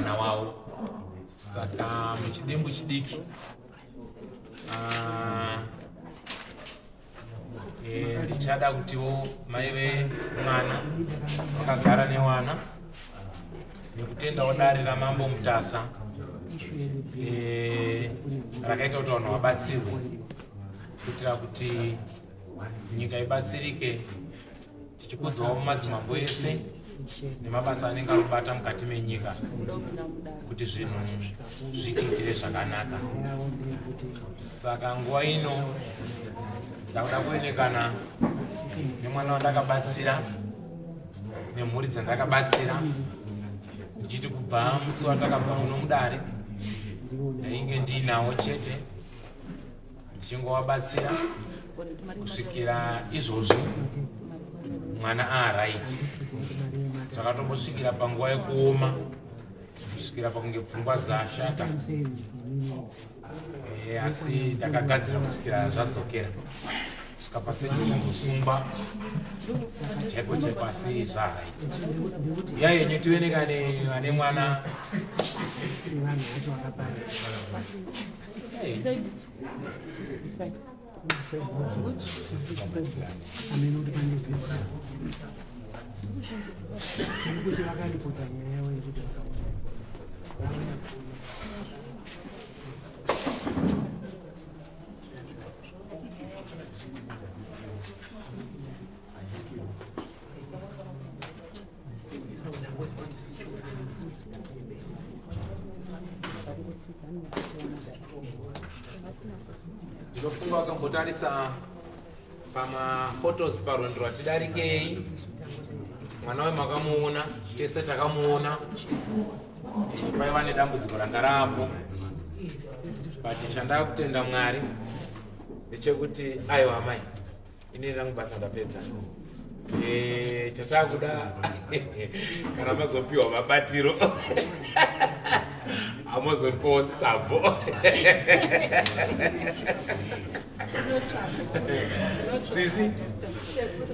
mwana wavo. Saka muchidimbu chidiki ndichada kutiwo mai vemwana vakagara newana nekutendawo dare ramambo Mutasa rakaita kuti vanhu vabatsirwe kuitira kuti nyika ibatsirike, tichikudzawo madzimambo ese nemabasa anenge arikubata mukati menyika kuti zvinhu zvitiitire zvakanaka. Saka nguva ino ndakuda kuonekana nemwana wandakabatsira nemhuri dzandakabatsira, ndichiti kubva musi watakabva muno mudare ndainge ndinawo chete ndichingovabatsira kusvikira izvozvi mwana right. Zvakatombosvikira panguva yekuoma, kusvikira pakunge pfungwa dzashata, asi ndakagadzira kusvikira zvadzokera kusvika pasekusungwa cheko cheko, asi zvaright. Yayenyu tioneka ane mwana ndinofunga wakambotarisa pamafotos parwendo rwatidarikei. Mwana wemakamuona, tese takamuona, paiva nedambudziko ranga rapo, but chandava kutenda Mwari ndechekuti aiwa mai ini rangu basa ndapedza. Chatakuda kana mazopiwa mabatiro amazonipawo stambo sisi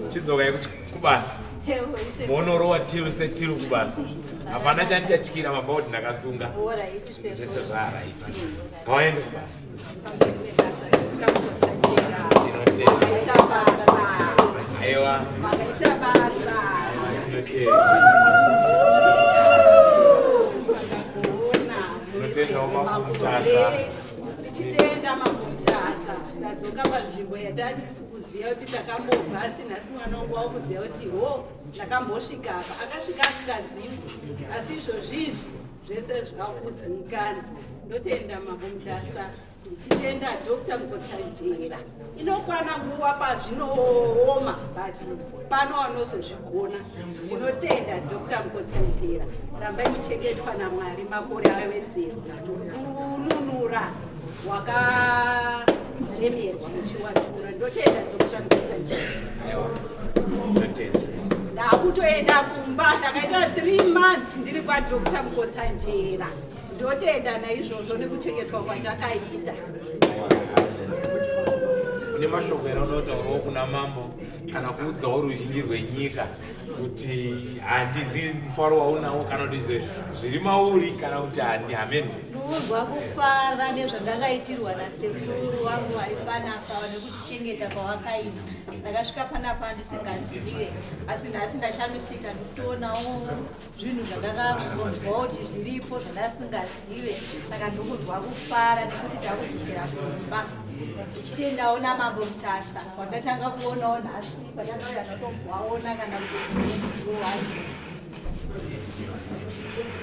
chidzokai kubasa monorowa tiru setiru kubasa. Hapana chandichatyira mamba kuti ndakasunga zvese zvaraiti. Ngawaende kubasa. Aiwa tinotendawo mambo Mutasa. Tichitenda mambo Mutasa tadzoka panzvimbo yatatisi kuziva kuti takambobva, asi nhasi mwana wangu wakuziva kuti ndakambosvika apa. Akasvika asingazivi, asi izvozvizvi zvese zvakakuzivikanwa. Ndotenda mambo Mutasa, ndichitenda Dr. Mukotsanjera. Inokwana nguva pazvinooma, but pano vanozozvigona. Ndinotenda Dr. Mukotsanjera, rambai muchengetwa naMwari makore awedzera kununura wakaremerwa muchiwatura. Ndotenda Dr. Mukotsanjera. Ndakutoenda kumba, ndakaita 3 months ndiri kwaDr. Mukotsanjera. Ndotenda naizvozvo nekuchengetwa kwatakaita. Kune mashoko anotaurawo kuna mambo kana kuudzawo ruzhinji rwenyika kuti handizi mufaro waunawo kana kuti zviri mauri kana kuti hamene. Ndinozwa kufara nezvandakaitirwa nasekuru wangu ari panapa nekutichengeta kwawakaita. Ndakasvika panapa ndisingazive, asi nhasi ndashamisika ndikutonawo zvinhu zvandakambonzwa kuti zviripo zvandasingazive. Saka ndinozwa kufara nekuti ndakudzokera kumba. Tichitendawo namambo Mutasa wandatanga kuonawo nhasi pandakauya ndatombwaona kana kuti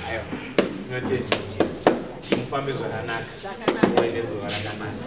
aiwa tinotenda mufambe zvakanaka, muende zuva rakanaka.